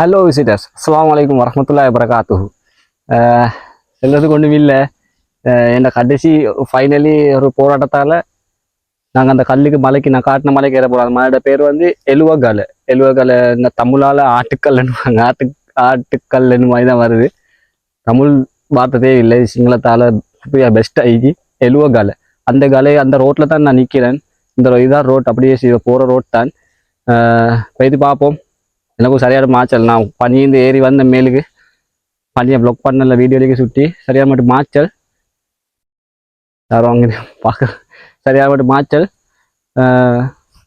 Hello visitors, அஸ்ஸலாமு அலைக்கும் வரஹ்மத்துல்லாஹி வபரகாத்துஹு. எல்லாத்துக்கும் ஒன்றும் இல்லை. என்ன கடைசி ஃபைனலி ஒரு போராட்டத்தால் நாங்கள் அந்த கல்லுக்கு மலைக்கு நான் காட்டின மலைக்கு ஏற போகிறோம். அந்த மலையோட பேர் வந்து எலுவகால. எலுவகால இந்த தமிழால் ஆட்டுக்கல்லுன்னு ஆட்டுக்கல்லுன்னு மாதிரி தான் வருது. தமிழ் பார்த்ததே இல்லை. சிங்களத்தால் பெஸ்ட் ஐகி எலுவகால. அந்த ரோட்டில் தான் நான் நிற்கிறேன். இந்த இதான் ரோட், அப்படியே போகிற ரோட் தான். போய்த்து பார்ப்போம். எனக்கும் சரியான மாச்சல். நான் பனிந்து ஏறி வந்த மேலுக்கு பனியை ப்ளாக் பண்ணல, வீடியோலேயே சுற்றி சரியான மட்டும் மாச்சல். யாரும் அங்கே பார்க்க சரியான மட்டும் மாச்சல்.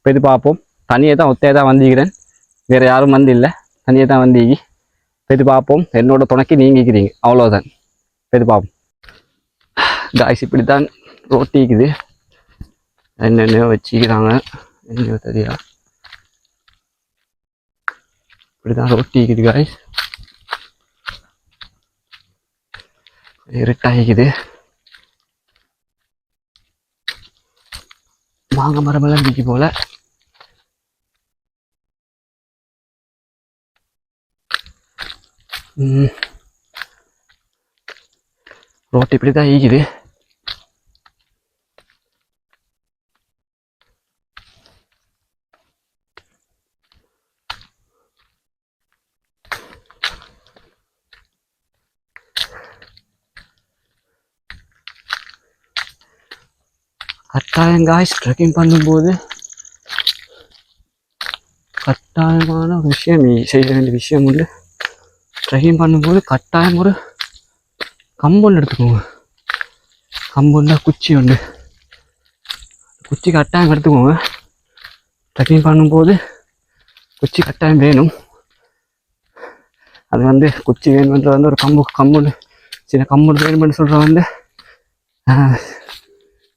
போய்த்து பார்ப்போம். தனியே தான் ஒத்தையே தான் வந்திக்கிறேன், வேறு யாரும் வந்து இல்லை. தனியே தான் வந்தீங்க. போய்த்து பார்ப்போம். என்னோட துணைக்கு நீங்கிக்கிறீங்க, அவ்வளோதான். போய்த்து பார்ப்போம். காய்ஸ் இப்படி தான் ரோட்டிக்குது. என்னென்ன வச்சுக்கிறாங்க என்ன தெரியா. இப்படிதான் ரொட்டிக்குது காய்ஸ். இருட்டாகிக்குது. மாங்க மரமெல்லாம் பிடிக்கி போல. ரோட்டு இப்படிதான் ஈக்குது. கட்டாயம் காய்ஸ், ட்ரெக்கிங் பண்ணும்போது கட்டாயமான ஒரு விஷயம், செய்ய வேண்டிய விஷயம் உண்டு. ட்ரெக்கிங் பண்ணும்போது கட்டாயம் ஒரு கம்பொண்டு எடுத்துக்கோங்க. கம்பொண்டா குச்சி உண்டு, குச்சி கட்டாயம் எடுத்துக்கோங்க. ட்ரெக்கிங் பண்ணும்போது குச்சி கட்டாயம் வேணும். அது வந்து குச்சி வேணுமென்ற வந்து ஒரு கம்பொண்டு சின்ன கம்பொண்டு வேணுமென்று சொல்கிற வந்து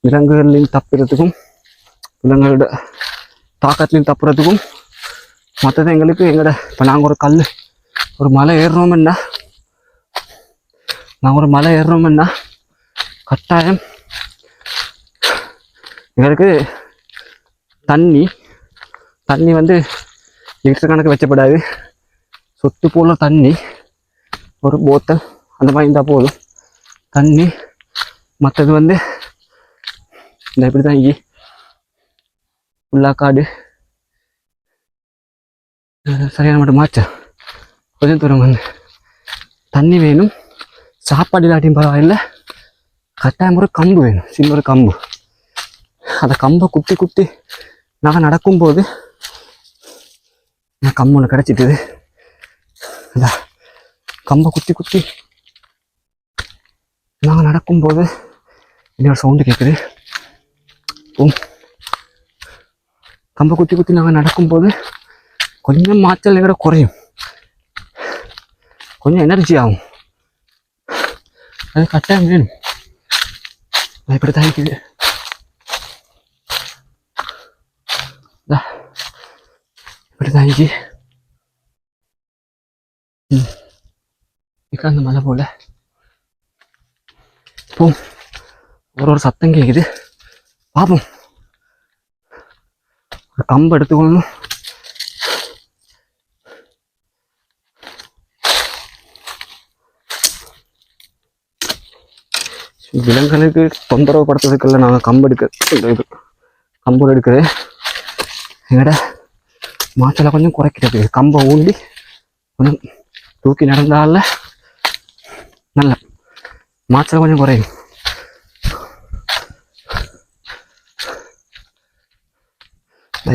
விலங்குகளையும் தப்புறதுக்கும் விலங்குகளோட தாக்கத்துலையும் தப்புறதுக்கும் மற்றது எங்களுக்கு இப்போ நாங்கள் ஒரு மலை ஏறுறோம்னா கட்டாயம் எங்களுக்கு தண்ணி வந்து லிட்டர் கணக்கு வச்சப்படாது. சொட்டு போல தண்ணி ஒரு போத்தல் அந்த மாதிரி இருந்தால் போதும். தண்ணி மற்றது வந்து இந்த இப்படி தான் உள்ளாக்காடு சரியான மட்டும் மாச்சா. கொஞ்சம் தூரம் வந்து தண்ணி வேணும். சாப்பாடு இல்லாட்டியும் பரவாயில்லை, கட்டாயம் ஒரு கம்பு வேணும், சின்ன ஒரு கம்பு. அந்த கம்பை குத்தி நாங்கள் நடக்கும்போது கம்பு ஒன்று கிடச்சிட்டுது. அந்த கம்பை குத்தி நாங்கள் நடக்கும்போது இன்னொரு சவுண்டு கேட்குது. கம்பை குத்தி நாங்கள் நடக்கும்போது கொஞ்சம் மாற்றல் எங்கட குறையும், கொஞ்சம் எனர்ஜி ஆகும். அது கட்டாயம் வேணும். இப்படி தாங்கிக்குது. இப்படி தாங்கி அந்த மலை போல ஒரு சத்தம் கேட்குது. பார்ப்போம். கம்பு எடுத்துக்கணும். விலங்குகளுக்கு தொந்தரவு படுத்துறதுக்குள்ள நாங்கள் கம்பு எடுக்கிறது எங்கட மாற்றலை கொஞ்சம் குறைக்கிறது. கம்பை ஊண்டி கொஞ்சம் தூக்கி நடந்தால நல்ல மாற்றலை கொஞ்சம் குறையும்.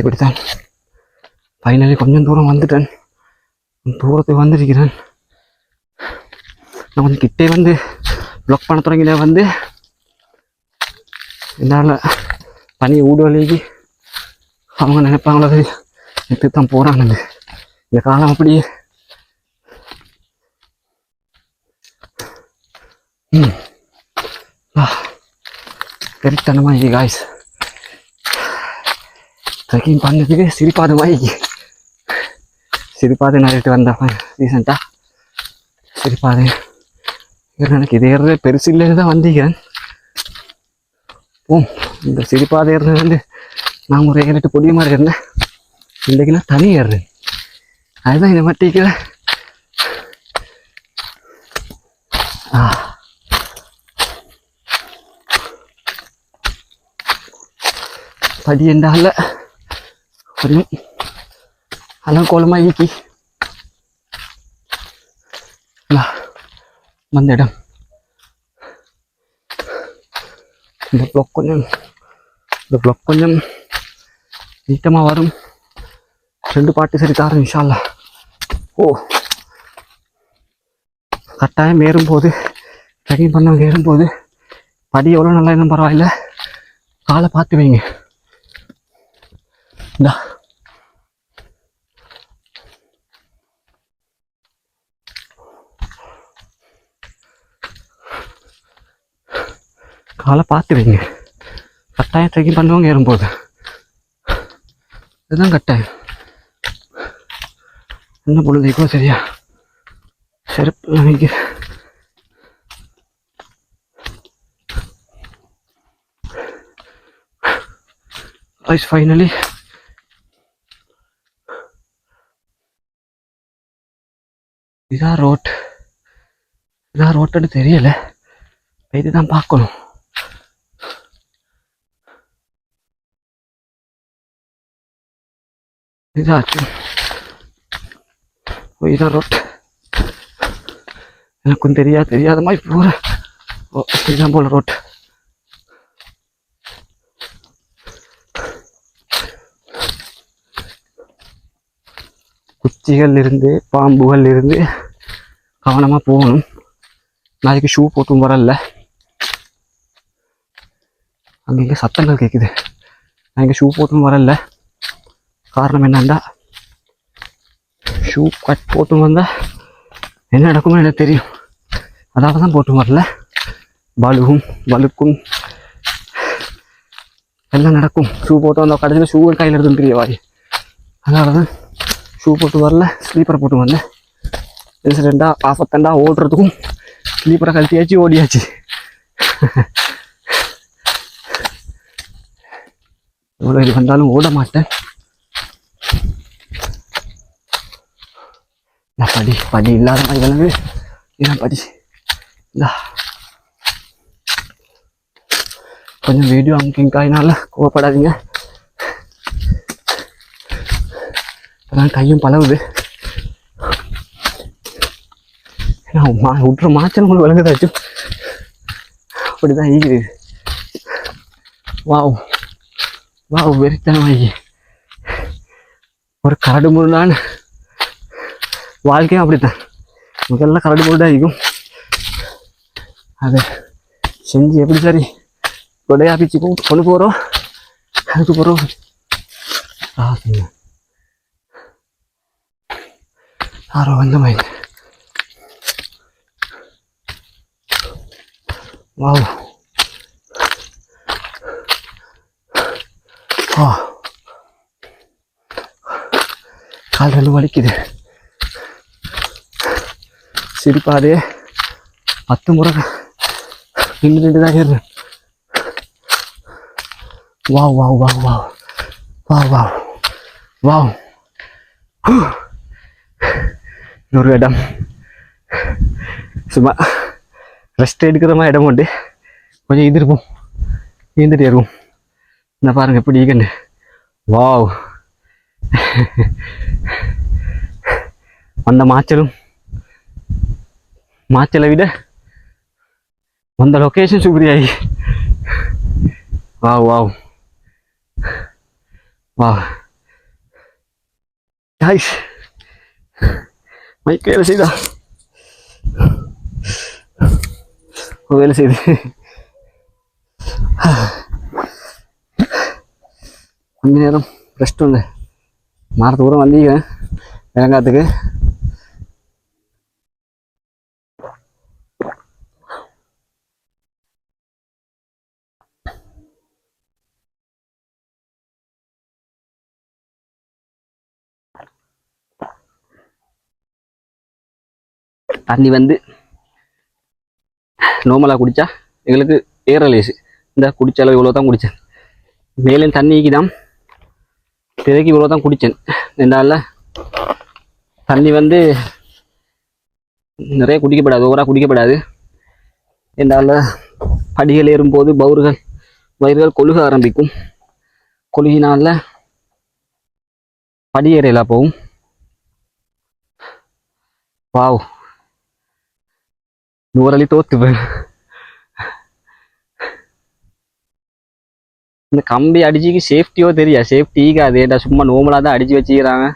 இப்படித்தான் ஃபைனலி கொஞ்சம் தூரம் வந்துட்டேன். தூரத்துக்கு வந்திருக்கிறேன். நான் கொஞ்சம் கிட்டே வந்து ப்ளாக் பண்ண தொடங்கின வந்து என்னால் பனி ஊடுவலிக்கு அவங்க நினைப்பாங்களோ எடுத்து தான் போகிறாங்க. இந்த காலம் அப்படியே பெருத்தனமாக காய்ஸ். ட்ரெக்கிங் பண்ணதுக்கு சிரிப்பாது நிறைய வந்தேன் ரீசெண்டாக. சிரிப்பாது எனக்கு இது ஏறுறது பெருசு இல்லைன்னு தான் வந்திக்கிறேன். இந்த சிரிப்பாதை ஏறுறது வந்து நான் ஒரு 7-8 பொடிய மாதிரி இருந்தேன். இன்றைக்கு நான் தனி ஏறுறேன். அதுதான் இந்த மட்டிக்கிற പടി എൻ്റെ അല്ല ഒരു അലങ്കോളമായി வந்திடம் இந்த பிளாக் கொஞ்சம் நீட்டமாக வரும். 2 பாட்டு சரி தாரம் இன்ஷா அல்லாஹ். ஓ கட்டாயம் ஏறும்போது ட்ரெக்கிங் பண்ணவங்க ஏறும்போது படி எவ்வளோ நல்லா இருந்தாலும் பரவாயில்ல, காலை பார்த்து வைங்க. இந்தா காலை பார்த்து வைங்க. கட்டாயம் ட்ரெக்கிங் பண்ணுவாங்க ஏறும்போது, இதுதான் கட்டாயம். என்ன பொழுதுக்கோ சரியா செருப்பு வைக்க. ஃபைனலி இதான் ரோட்டுன்னு தெரியல, இதுதான் பார்க்கணும். இதாச்சு இதுதான் ரோட். எனக்கும் தெரியாத மாதிரி போகிற இதுதான் போல ரோட். குச்சிகள் இருந்து பாம்புகள் இருந்து கவனமாக போகணும். நாளைக்கு ஷூ போட்டும் வரல, அங்கே சத்தங்கள் கேட்குது. நான் இங்கே ஷூ போட்டும் வரல. காரணம் என்னன்னா ஷூ கட் போட்டும் வந்தால் என்ன நடக்கும்னு எனக்கு தெரியும், அதாவது தான் போட்டும் வரல. வலுக்கும் எல்லாம் நடக்கும். ஷூ போட்டு வந்தால் கடைசியில் ஷூ கையில் எடுத்துன்னு தெரிய வாய், அதனால தான் ஷூ போட்டு வரல. ஸ்லீப்பரை போட்டு வந்தேன். இன்சிடெண்ட்டாக ஆபத்தண்டா ஓடுறதுக்கும் ஸ்லீப்பரை கழட்டியாச்சு ஓடியாச்சு. எவ்வளோ இது வந்தாலும் ஓட மாட்டேன். படி இல்லாத மாதிரி விளங்கு. இதான் படி. கொஞ்சம் வீடியோ அமுக்கிங்காயினால கோவப்படாதீங்க. அதான் கையும் பழகுது. விட்டுற மாச்சல் உங்களுக்கு விளங்குதாச்சும் அப்படிதான் ஈகுது. வாவ் வெறித்தனமாகி ஒரு கரடு முருடான வாழ்க்கையும் அப்படித்தான். முதல்ல கரடு முருடாக இருக்கும். அதை செஞ்சு எப்படி சரி கொடையா பிச்சு கொண்டு போகிறோம். அதுக்கு போகிறோம் யாரோ வந்த மாதிரி. வாவ் கால் ரெண்டு வலிக்குது. சிரிப்பாதே 10 முறை நின்று தான் ஏறுறேன். வாவ் ஒரு இடம் சும்மா ரெஸ்ட் எடுக்கிற மாதிரி இடம் உண்டு. கொஞ்சம் இது இருக்கும், நீந்துட்டு இருக்கும். என்ன பாருங்க எப்படி ஈகண்டு. வாவ் வந்த மாச்சலை விட வந்த லொக்கேஷன் சூப்பரியாகி. வாவ் காய்ஸ் மைக் வேலை செய்தா வேலை செய்து கொஞ்ச நேரம் ரெஸ்ட் உண்டு. மாற தூரம் வந்தீங்க இறங்காத்துக்கு. தண்ணி வந்து நார்மலாக குடித்தா எங்களுக்கு ஏறலேசு. இந்த குடித்த அளவு இவ்வளோ தான் குடித்தேன். மேலே தண்ணிக்கு தான் திரைக்கு இவ்வளோ தான் குடித்தேன். என்னால் தண்ணி வந்து நிறைய குடிக்கப்படாது, ஓவராக குடிக்கப்படாது. என்னால் படிகள் ஏறும்போது வயிறுகள் கொழுக ஆரம்பிக்கும். கொழுகினால படி ஏறையில போகும். வாவ், நூறலி தோத்துப்பேன். இந்த கம்பி அடிச்சுக்கு சேஃப்டியோ தெரியா? சேஃப்டிக்கு அது ஏன்டா சும்மா நோமலாக தான் அடிச்சு வச்சுக்கிறாங்க.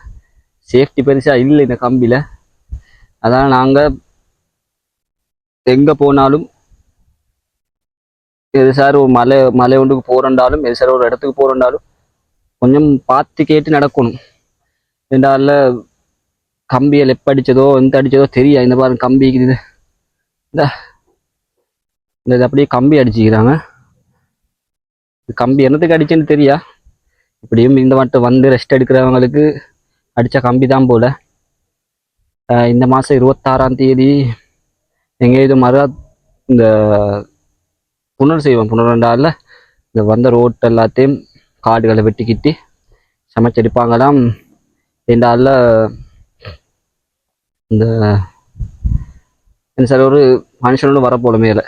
சேஃப்டி பெருசா இல்லை இந்த கம்பியில. அதான் நாங்க எங்க போனாலும் எது சார் ஒரு மலை ஒன்றுக்கு போறண்டாலும், எது சார் ஒரு இடத்துக்கு போறண்டாலும் கொஞ்சம் பார்த்து கேட்டு நடக்கணும். ரெண்டால கம்பியில் எப்ப அடிச்சதோ எந்த அடிச்சதோ தெரியா. இந்த பாருங்க கம்பி இது, இந்த அப்படியே கம்பி அடிச்சுக்கிறாங்க. கம்பி என்னத்துக்கு அடிச்சேன்னு தெரியா. இப்படியும் இந்த மட்டும் வந்து ரெஸ்ட் எடுக்கிறவங்களுக்கு அடிச்ச கம்பி தான் போல. இந்த மாசம் 26ஆம் தேதி எங்க இது இந்த புனர்ண்டால இந்த வந்த ரோட் எல்லாத்தையும் காடுகளை வெட்டிக்கிட்டு சமைச்செடுப்பாங்களாம். ரெண்டால இந்த சார் ஒரு மனுஷனோட வரப்போல மேல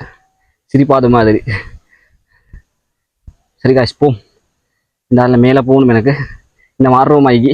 சிரிப்பாத மாதிரி. சரி காய்ஸ், போம். இந்த மேலே போகணும் எனக்கு. இந்த மாறுறோம் மைக்கு